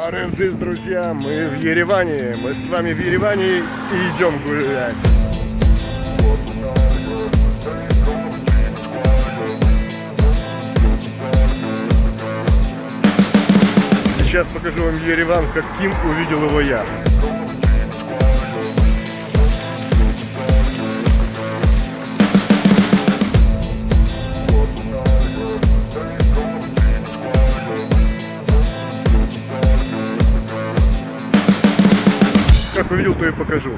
Арензис, друзья, мы в Ереване. Мы с вами в Ереване и идем гулять. Сейчас покажу вам Ереван, каким увидел его я. Как увидел, то и покажу.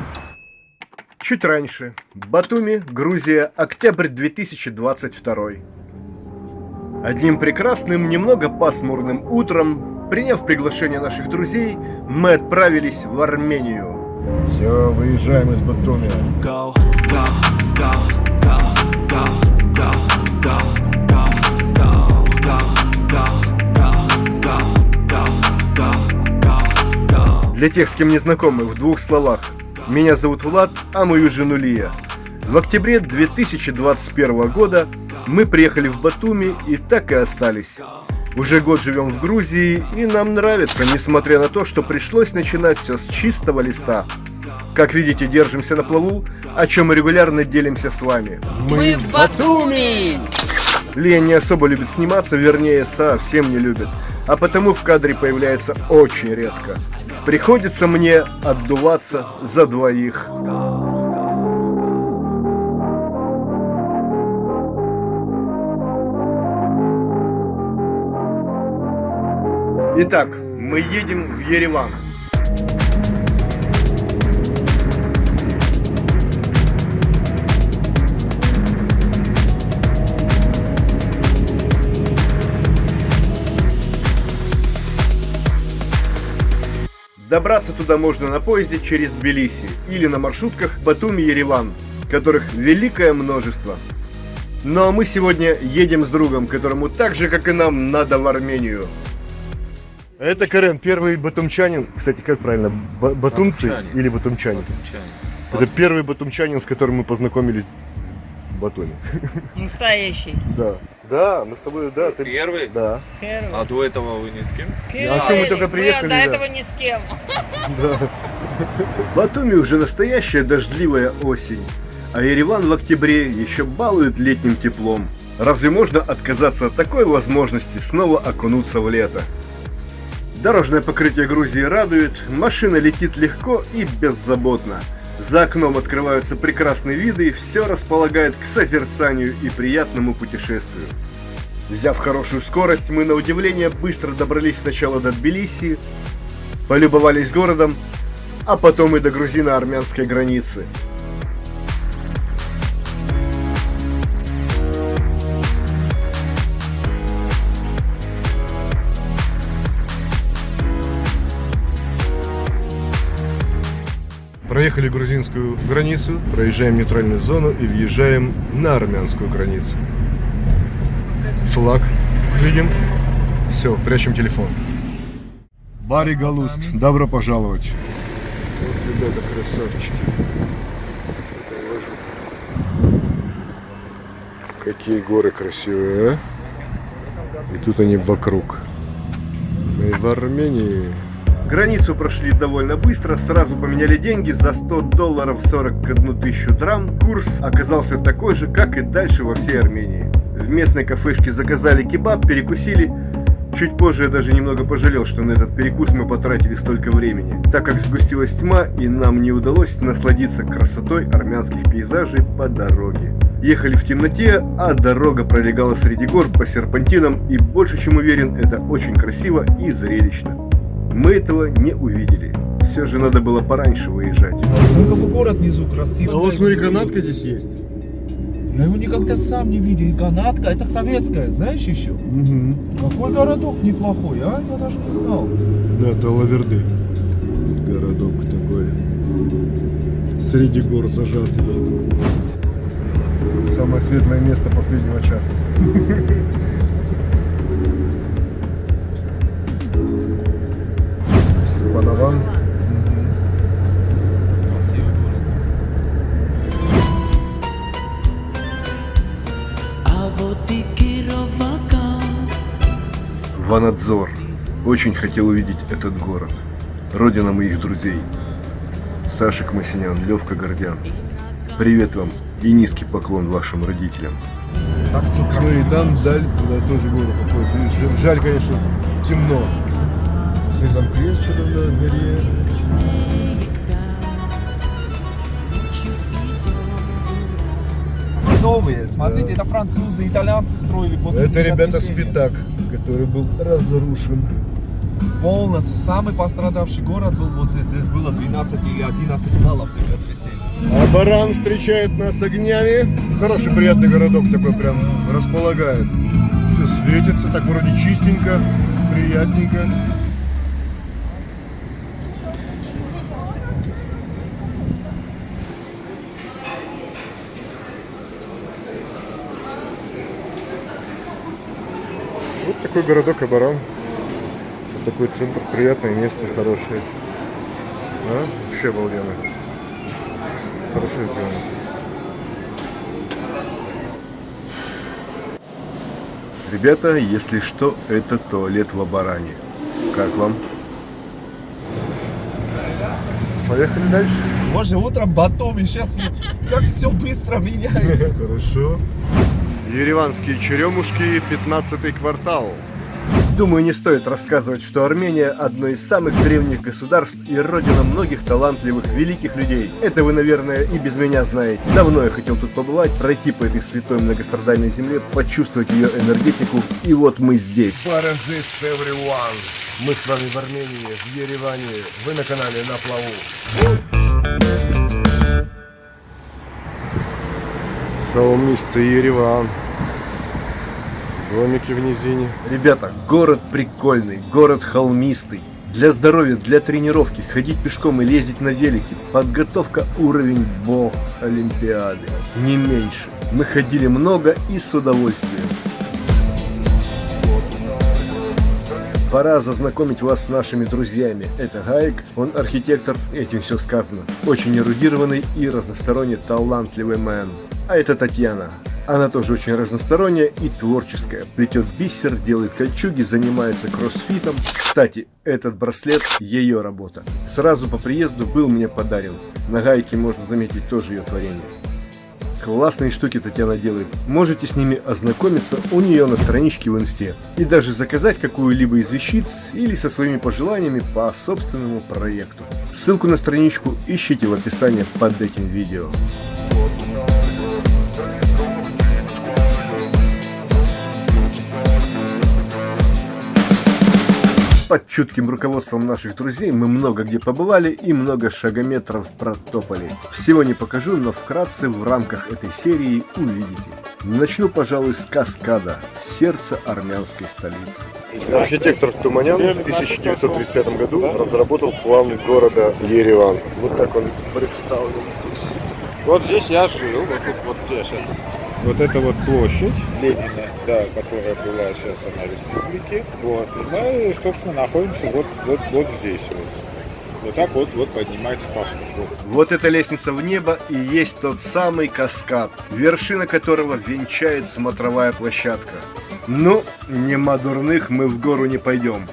Чуть раньше. Батуми, Грузия, октябрь 2022. Одним прекрасным, немного пасмурным утром, приняв приглашение наших друзей, мы отправились в Армению. Все, выезжаем из Батуми. Go, go, go, go, go, go, go, go, go, go, go, go, go, go. Для тех, с кем не знакомы, в двух словах. Меня зовут Влад, а мою жену Лия. В октябре 2021 года мы приехали в Батуми и так и остались. Уже год живем в Грузии, и нам нравится, несмотря на то, что пришлось начинать все с чистого листа. Как видите, держимся на плаву, о чем мы регулярно делимся с вами. Мы в Батуми! Лия не особо любит сниматься, вернее, совсем не любит, а потому в кадре появляется очень редко. Приходится мне отдуваться за двоих. Итак, мы едем в Ереван. Добраться туда можно на поезде через Тбилиси или на маршрутках Батуми-Ереван, которых великое множество. Но мы сегодня едем с другом, которому так же, как и нам, надо в Армению. Это Карен, первый батумчанин. Кстати, как правильно? Батумцы или батумчанин? Это первый батумчанин, с которым мы познакомились в Батуми. Настоящий. Да. Да, мы с тобой, да. Ты Первый? Да. Первый. А до этого вы ни с кем? А что, мы только приехали, До да. этого ни с кем. Да. В Батуми уже настоящая дождливая осень, а Ереван в октябре еще балует летним теплом. Разве можно отказаться от такой возможности снова окунуться в лето? Дорожное покрытие Грузии радует, машина летит легко и беззаботно. За окном открываются прекрасные виды, и все располагает к созерцанию и приятному путешествию. Взяв хорошую скорость, мы на удивление быстро добрались сначала до Тбилиси, полюбовались городом, а потом и до грузино-армянской границы. Проехали грузинскую границу, проезжаем нейтральную зону и въезжаем на армянскую границу. Флаг видим. Все, прячем телефон. Бари Галуст, добро пожаловать. Вот, ребята, красавчики. Какие горы красивые, а? И тут они вокруг. Мы в Армении. Границу прошли довольно быстро, сразу поменяли деньги за $100 41 тысячу драм. Курс оказался такой же, как и дальше во всей Армении. В местной кафешке заказали кебаб, перекусили. Чуть позже я даже немного пожалел, что на этот перекус мы потратили столько времени, так как сгустилась тьма и нам не удалось насладиться красотой армянских пейзажей по дороге. Ехали в темноте, а дорога пролегала среди гор по серпантинам, и больше чем уверен, это очень красиво и зрелищно. Мы этого не увидели. Все же надо было пораньше выезжать. Смотри, какой город внизу красивый. А вот смотри, канатка здесь есть. Я его никогда сам не видел. И канатка, это советская, знаешь еще? Угу. Какой городок неплохой, а? Я даже не знал. Да, это Лаверды. Городок такой. Среди гор зажатый. Самое светлое место последнего часа. Банаван. Красивый город. А вот и Кировака. Ванадзор. Очень хотел увидеть этот город. Родина моих друзей. Саша Кмасинян, Левка Гордян. Привет вам и низкий поклон вашим родителям. Так все Смотри, там даль, туда тоже город уходит. И жаль, конечно, темно. Смотри, там крест что-то на горе. Новые, смотрите, это французы, итальянцы строили после Это ребята землетрясения. Спитак, который был разрушен. Полностью самый пострадавший город был вот здесь. Здесь было 12 или 11 баллов землетрясения. А Баран встречает нас огнями. Хороший, приятный городок такой прям располагает. Все светится, так вроде чистенько, приятненько. Вот такой городок Абаран. Вот такой центр, приятное место, хорошее. А? Вообще обалденно. Хорошо сделано. Ребята, если что, это туалет в Абаране. Как вам? Поехали дальше. Боже, утром Батуми, сейчас как все быстро меняется. Хорошо. Ереванские черемушки, 15-й квартал. Думаю, не стоит рассказывать, что Армения – одно из самых древних государств и родина многих талантливых, великих людей. Это вы, наверное, и без меня знаете. Давно я хотел тут побывать, пройти по этой святой многострадальной земле, почувствовать ее энергетику, и вот мы здесь. This everyone. Мы с вами в Армении, в Ереване. Вы на канале На Плаву. Холмистый Ереван. Домики в низине. Ребята, город прикольный, город холмистый. Для здоровья, для тренировки, ходить пешком и ездить на велике. Подготовка уровень бог Олимпиады. Не меньше. Мы ходили много и с удовольствием. Пора зазнакомить вас с нашими друзьями. Это Гаик, он архитектор, этим все сказано. Очень эрудированный и разносторонне талантливый мэн. А это Татьяна. Она тоже очень разносторонняя и творческая. Плетет бисер, делает кольчуги, занимается кроссфитом. Кстати, этот браслет – ее работа. Сразу по приезду был мне подарен. На Гайке можно заметить тоже ее творение. Классные штуки Татьяна делает. Можете с ними ознакомиться у нее на страничке в инсте. И даже заказать какую-либо из вещиц или со своими пожеланиями по собственному проекту. Ссылку на страничку ищите в описании под этим видео. Под чутким руководством наших друзей мы много где побывали и много шагометров протопали. Всего не покажу, но вкратце в рамках этой серии увидите. Начну, пожалуй, с Каскада, сердца армянской столицы. Архитектор Туманян в 1935 году разработал план города Ереван. Вот так он представлен здесь. Вот здесь я жил, вот тут вот здесь. Вот это вот площадь Ленина, да, которая была сейчас на республике. Вот. И мы, собственно, находимся вот здесь. Вот так вот поднимается паспорт. Вот эта лестница в небо и есть тот самый каскад, вершина которого венчает смотровая площадка. Ну, нема дурных, мы в гору не пойдем.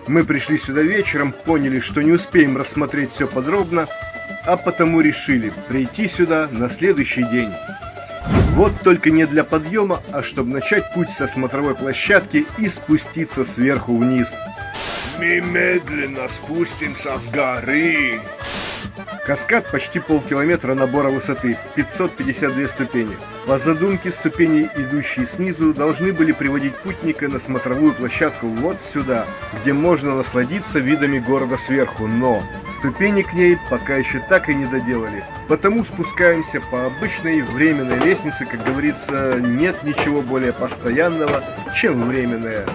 Мы пришли сюда вечером, поняли, что не успеем рассмотреть все подробно, а потому решили прийти сюда на следующий день. Вот только не для подъема, а чтобы начать путь со смотровой площадки и спуститься сверху вниз. Мы медленно спустимся с горы. Каскад почти полкилометра набора высоты, 552 ступени. По задумке, ступени, идущие снизу, должны были приводить путника на смотровую площадку вот сюда, где можно насладиться видами города сверху, но ступени к ней пока еще так и не доделали. Потому спускаемся по обычной временной лестнице, как говорится, нет ничего более постоянного, чем временное.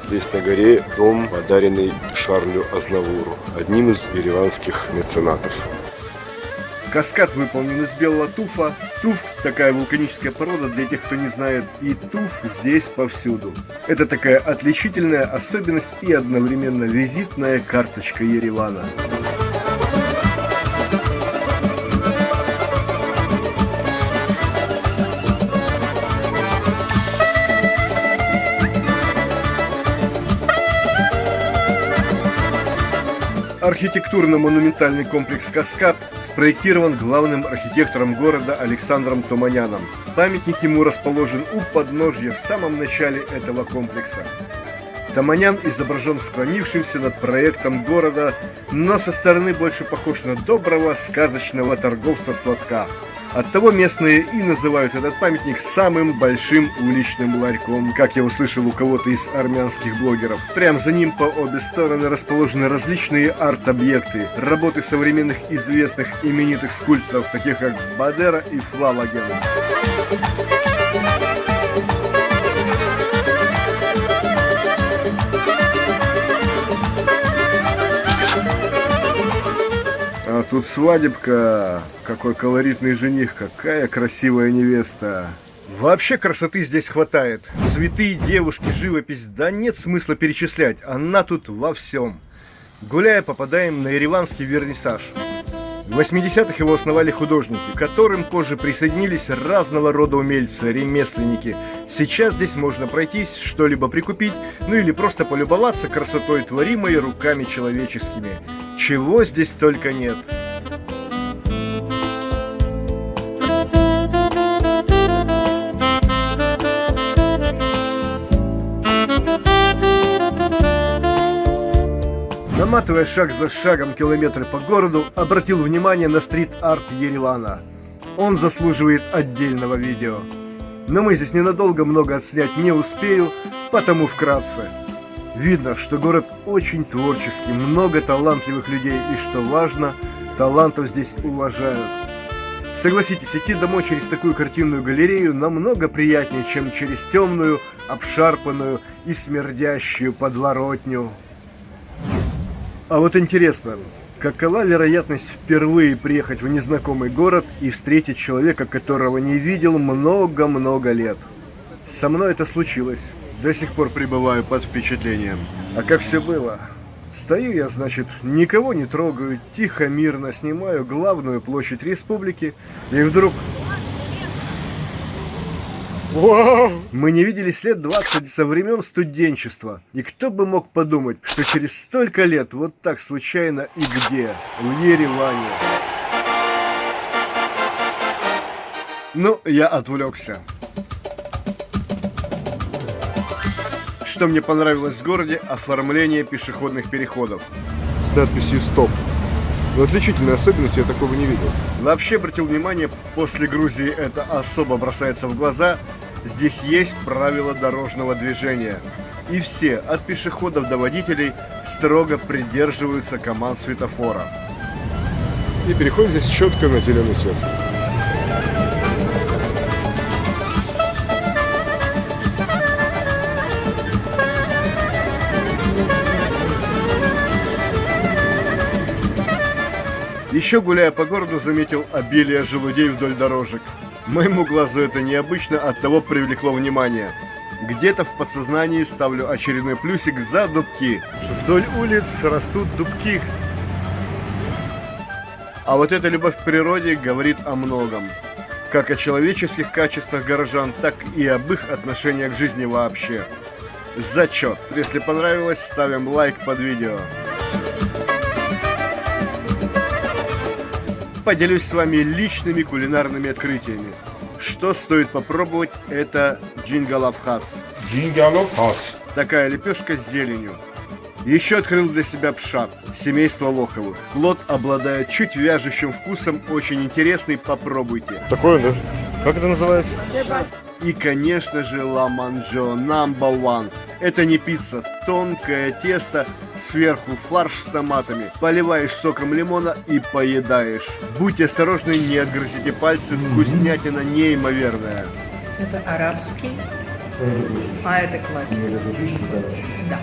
Здесь на горе дом, подаренный Шарлю Азнавуру, одним из ереванских меценатов. Каскад выполнен из белого туфа. Туф – такая вулканическая порода, для тех, кто не знает, и туф здесь повсюду. Это такая отличительная особенность и одновременно визитная карточка Еревана. Архитектурно-монументальный комплекс «Каскад» спроектирован главным архитектором города Александром Туманяном. Памятник ему расположен у подножья в самом начале этого комплекса. Туманян изображен склонившимся над проектом города, но со стороны больше похож на доброго сказочного торговца сладка. Оттого местные и называют этот памятник самым большим уличным ларьком, как я услышал у кого-то из армянских блогеров. Прямо за ним по обе стороны расположены различные арт-объекты, работы современных известных именитых скульпторов, таких как Бадера и Флалаген. А тут свадебка, какой колоритный жених, какая красивая невеста. Вообще красоты здесь хватает. Цветы, девушки, живопись, да нет смысла перечислять, она тут во всем. Гуляя, попадаем на ереванский вернисаж. В 80-х его основали художники, к которым позже присоединились разного рода умельцы, ремесленники. Сейчас здесь можно пройтись, что-либо прикупить, ну или просто полюбоваться красотой, творимой руками человеческими. Чего здесь только нет. Наматывая шаг за шагом километры по городу, обратил внимание на стрит-арт Еревана. Он заслуживает отдельного видео. Но мы здесь ненадолго, много отснять не успею, потому вкратце. Видно, что город очень творческий, много талантливых людей и, что важно, талантов здесь уважают. Согласитесь, идти домой через такую картинную галерею намного приятнее, чем через темную, обшарпанную и смердящую подворотню. А вот интересно, какова вероятность впервые приехать в незнакомый город и встретить человека, которого не видел много-много лет? Со мной это случилось. До сих пор пребываю под впечатлением. А как все было? Стою я, значит, никого не трогаю, тихо, мирно снимаю главную площадь республики, и вдруг... Вау! Мы не виделись лет 20 со времен студенчества. И кто бы мог подумать, что через столько лет вот так случайно и где? В Ереване. Ну, я отвлекся. Что мне понравилось в городе? Оформление пешеходных переходов. С надписью «Стоп». Но отличительной особенности я такого не видел. Вообще, обратил внимание, после Грузии это особо бросается в глаза. Здесь есть правила дорожного движения. И все, от пешеходов до водителей, строго придерживаются команд светофора. И переходим здесь четко на зеленый свет. Еще гуляя по городу, заметил обилие желудей вдоль дорожек. Моему глазу это необычно, оттого привлекло внимание. Где-то в подсознании ставлю очередной плюсик за дубки, что вдоль улиц растут дубки. А вот эта любовь к природе говорит о многом. Как о человеческих качествах горожан, так и об их отношениях к жизни вообще. Зачет! Если понравилось, ставим лайк под видео. Поделюсь с вами личными кулинарными открытиями. Что стоит попробовать, это джингалавхас. Джингалавхас. Такая лепешка с зеленью. Еще открыл для себя пшат, семейство лоховых. Плод обладает чуть вяжущим вкусом, очень интересный, попробуйте. Такое, да? Как это называется? И, конечно же, ламанджо number one. Это не пицца, тонкое тесто, сверху фарш с томатами. Поливаешь соком лимона и поедаешь. Будьте осторожны, не отгрызите пальцы, вкуснятина неимоверная. Это арабский, а это классика. Да.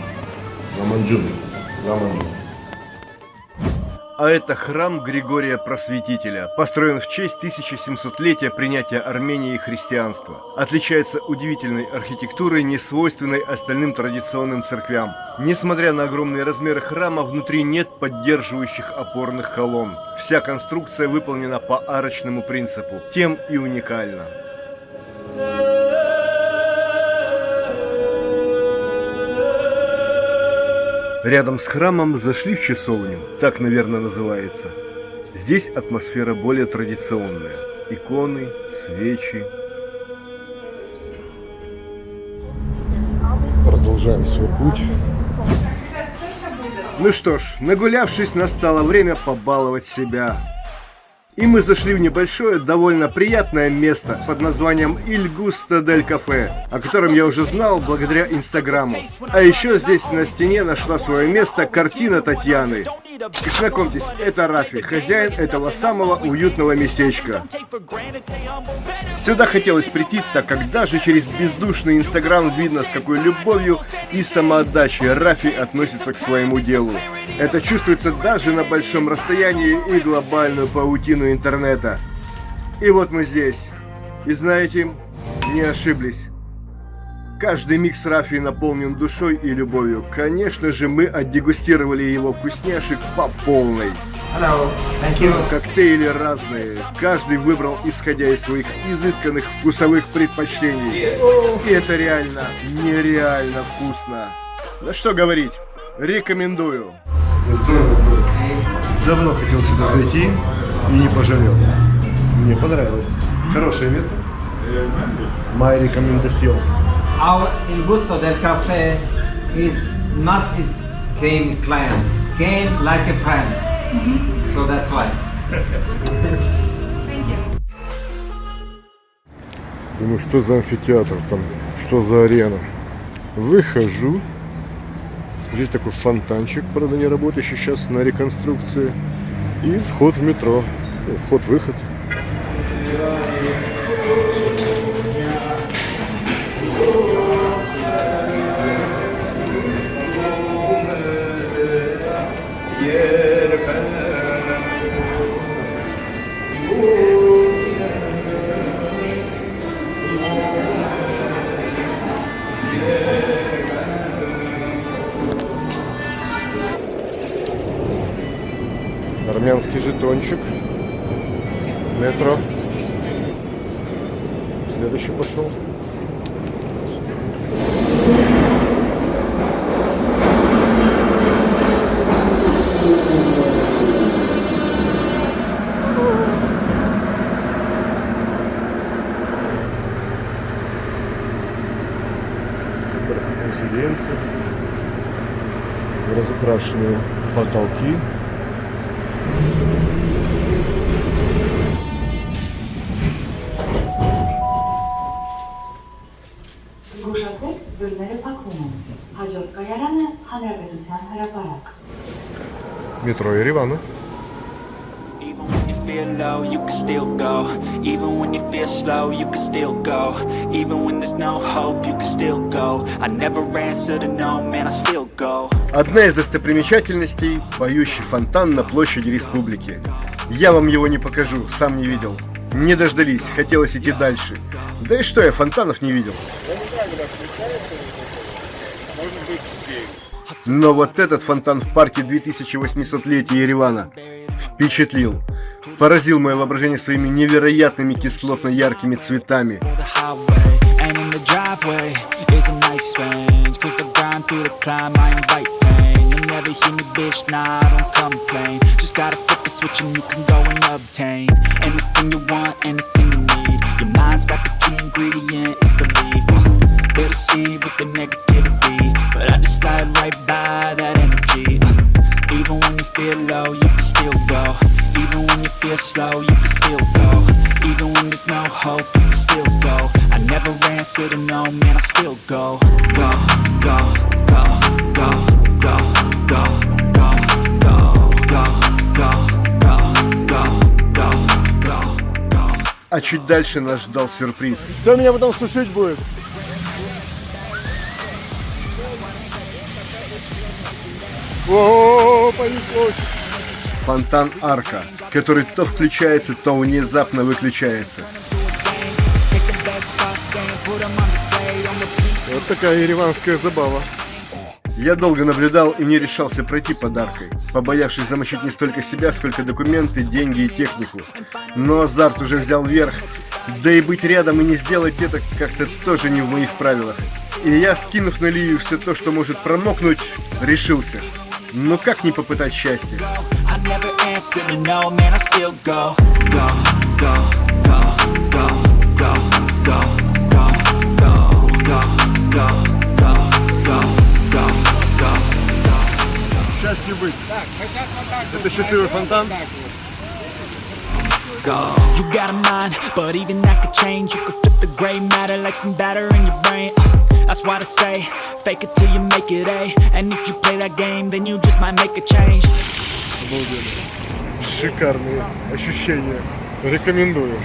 А это храм Григория Просветителя, построен в честь 1700-летия принятия Армении христианства. Отличается удивительной архитектурой, несвойственной остальным традиционным церквям. Несмотря на огромные размеры храма, внутри нет поддерживающих опорных колонн. Вся конструкция выполнена по арочному принципу, тем и уникальна. Рядом с храмом зашли в часовню, так, наверное, называется. Здесь атмосфера более традиционная. Иконы, свечи. Продолжаем свой путь. Ну что ж, нагулявшись, настало время побаловать себя. И мы зашли в небольшое, довольно приятное место под названием Иль Густо дель Кафе, о котором я уже знал благодаря Инстаграму. А еще здесь на стене нашла свое место картина Татьяны. И знакомьтесь, это Рафи, хозяин этого самого уютного местечка. Сюда хотелось прийти, так как даже через бездушный Инстаграм видно, с какой любовью и самоотдачей Рафи относится к своему делу. Это чувствуется даже на большом расстоянии и глобальную паутину интернета. И вот мы здесь. И знаете, не ошиблись. Каждый миг с Рафи наполнен душой и любовью. Конечно же, мы отдегустировали его вкусняшек по полной. Коктейли разные. Каждый выбрал, исходя из своих изысканных вкусовых предпочтений. И это реально, нереально вкусно. Да что говорить, рекомендую. Давно хотел сюда зайти и не пожалел. Мне понравилось. Хорошее место. Моя рекомендация. Our Il Gusto del Café is not his game client, game like a friend. So that's why. Думаю, что за амфитеатр там, что за арена. Выхожу. Здесь такой фонтанчик, правда не работающий, сейчас на реконструкции. И вход в метро. Вход-выход. Армянский жетончик. Метро. Следующий пошел. Резиденция. Разукрашенные потолки. Метро Еревана. Even when you feel low, you can still go. Even when you feel slow, you can still go. Even when there's no hope, you can still go. I never answer to no, man, I still go. Одна из достопримечательностей – поющий фонтан на площади Республики. Я вам его не покажу, сам не видел. Не дождались, хотелось идти дальше. Да и что, я фонтанов не видел. Но вот этот фонтан в парке 2800-летия Еревана впечатлил. Поразил мое воображение своими невероятными кислотно-яркими цветами. They'll deceive with the negativity, but I just slide right by that energy. Even when you feel low, you can still go. Even when you feel slow, you can still go. Even when there's no hope, you can still go. I never answer to no, man, I still go. Go, go, go, go, go, go, go, go, go, go, go, go, go, go. А чуть дальше нас ждал сюрприз. Кто меня потом сушить будет? О, понеслось! Фонтан Арка, который то включается, то внезапно выключается. Вот такая ереванская забава. Я долго наблюдал и не решался пройти под аркой, побоявшись замочить не столько себя, сколько документы, деньги и технику. Но азарт уже взял верх, да и быть рядом и не сделать это как-то тоже не в моих правилах. И я, скинув на Лию все то, что может промокнуть, решился. Ну как не попытать счастье? I never answer to no, man, I still go, go, go, go, go, go, go, go, go, go, go, go, go, go, go. Счастье быть. Это счастливый фонтан. Go. You got a mind, but even that could change. You could flip the gray matter like some batter in your brain. That's why I say, fake it till you make it A. And if you play that game, then you just might make a change. Шикарные ощущения. Рекомендую.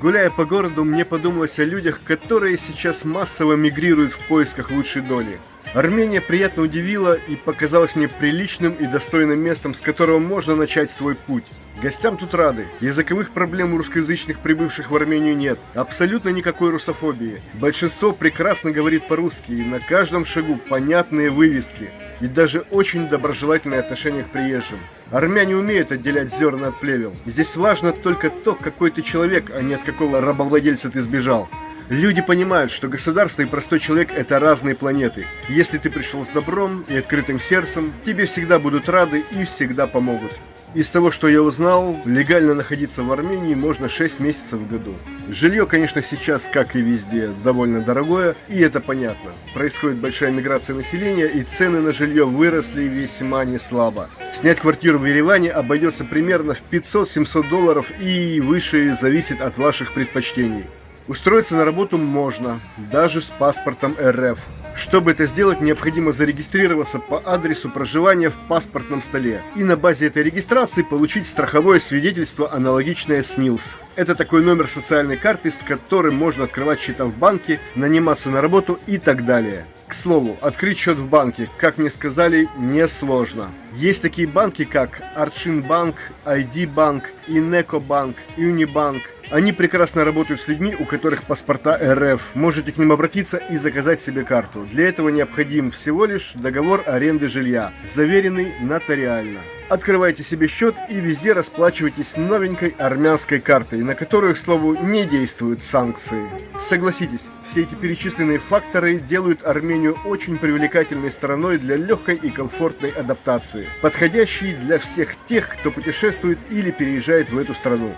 Гуляя по городу, мне подумалось о людях, которые сейчас массово мигрируют в поисках лучшей доли. Армения приятно удивила и показалась мне приличным и достойным местом, с которого можно начать свой путь. Гостям тут рады. Языковых проблем у русскоязычных прибывших в Армению нет. Абсолютно никакой русофобии. Большинство прекрасно говорит по-русски, и на каждом шагу понятные вывески. И даже очень доброжелательное отношение к приезжим. Армяне умеют отделять зерна от плевел. Здесь важно только то, какой ты человек, а не от какого рабовладельца ты сбежал. Люди понимают, что государство и простой человек – это разные планеты. Если ты пришел с добром и открытым сердцем, тебе всегда будут рады и всегда помогут. Из того, что я узнал, легально находиться в Армении можно 6 месяцев в году. Жилье, конечно, сейчас, как и везде, довольно дорогое, и это понятно. Происходит большая миграция населения, и цены на жилье выросли весьма неслабо. Снять квартиру в Ереване обойдется примерно в $500-700 и выше, зависит от ваших предпочтений. Устроиться на работу можно, даже с паспортом РФ. Чтобы это сделать, необходимо зарегистрироваться по адресу проживания в паспортном столе и на базе этой регистрации получить страховое свидетельство, аналогичное СНИЛС. Это такой номер социальной карты, с которым можно открывать счета в банке, наниматься на работу и так далее. К слову, открыть счет в банке, как мне сказали, несложно. Есть такие банки, как Арчинбанк, ID-банк, Инекобанк, Юнибанк. Они прекрасно работают с людьми, у которых паспорта РФ. Можете к ним обратиться и заказать себе карту. Для этого необходим всего лишь договор аренды жилья, заверенный нотариально. Открывайте себе счет и везде расплачивайтесь новенькой армянской картой, на которую, к слову, не действуют санкции. Согласитесь, все эти перечисленные факторы делают Армению очень привлекательной страной для легкой и комфортной адаптации, подходящей для всех тех, кто путешествует или переезжает в эту страну.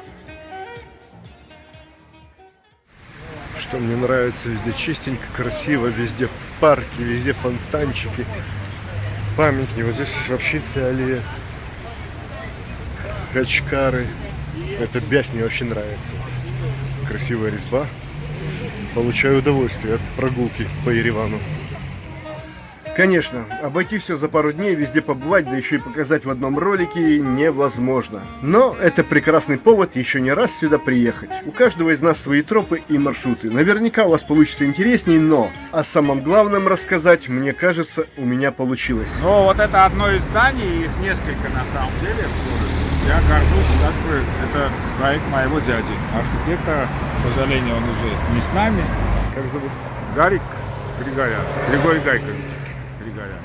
Что мне нравится, везде чистенько, красиво, везде парки, везде фонтанчики, памятники. Вот здесь вообще аллея, Качкары. Это бязь мне вообще нравится. Красивая резьба. Получаю удовольствие от прогулки по Еревану. Конечно, обойти все за пару дней, везде побывать, да еще и показать в одном ролике невозможно. Но это прекрасный повод еще не раз сюда приехать. У каждого из нас свои тропы и маршруты. Наверняка у вас получится интересней, но о самом главном рассказать, мне кажется, у меня получилось. Но вот это одно из зданий, их несколько на самом деле в городе. Я горжусь, как бы, это проект моего дяди, архитектора. К сожалению, он уже не с нами. Как зовут? Гарик Григорян, Григорий Гайкович Григорян.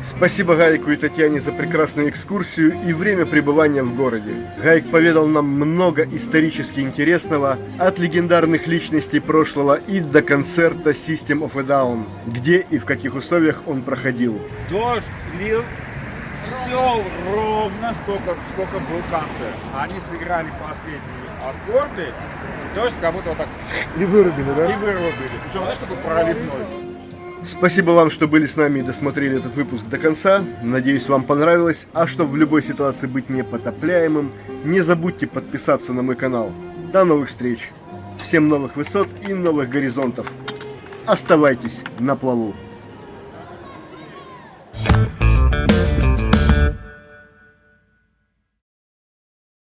Спасибо Гарику и Татьяне за прекрасную экскурсию и время пребывания в городе. Гарик поведал нам много исторически интересного, от легендарных личностей прошлого и до концерта System of a Down, где и в каких условиях он проходил. Дождь лил, все ровно сколько был концерт. Они сыграли последние аккорды, дождь как будто вот так И вырубили, да? и вырубили. Причем, знаешь, такой проливной. Спасибо вам, что были с нами и досмотрели этот выпуск до конца. Надеюсь, вам понравилось. А чтобы в любой ситуации быть непотопляемым, не забудьте подписаться на мой канал. До новых встреч. Всем новых высот и новых горизонтов. Оставайтесь на плаву.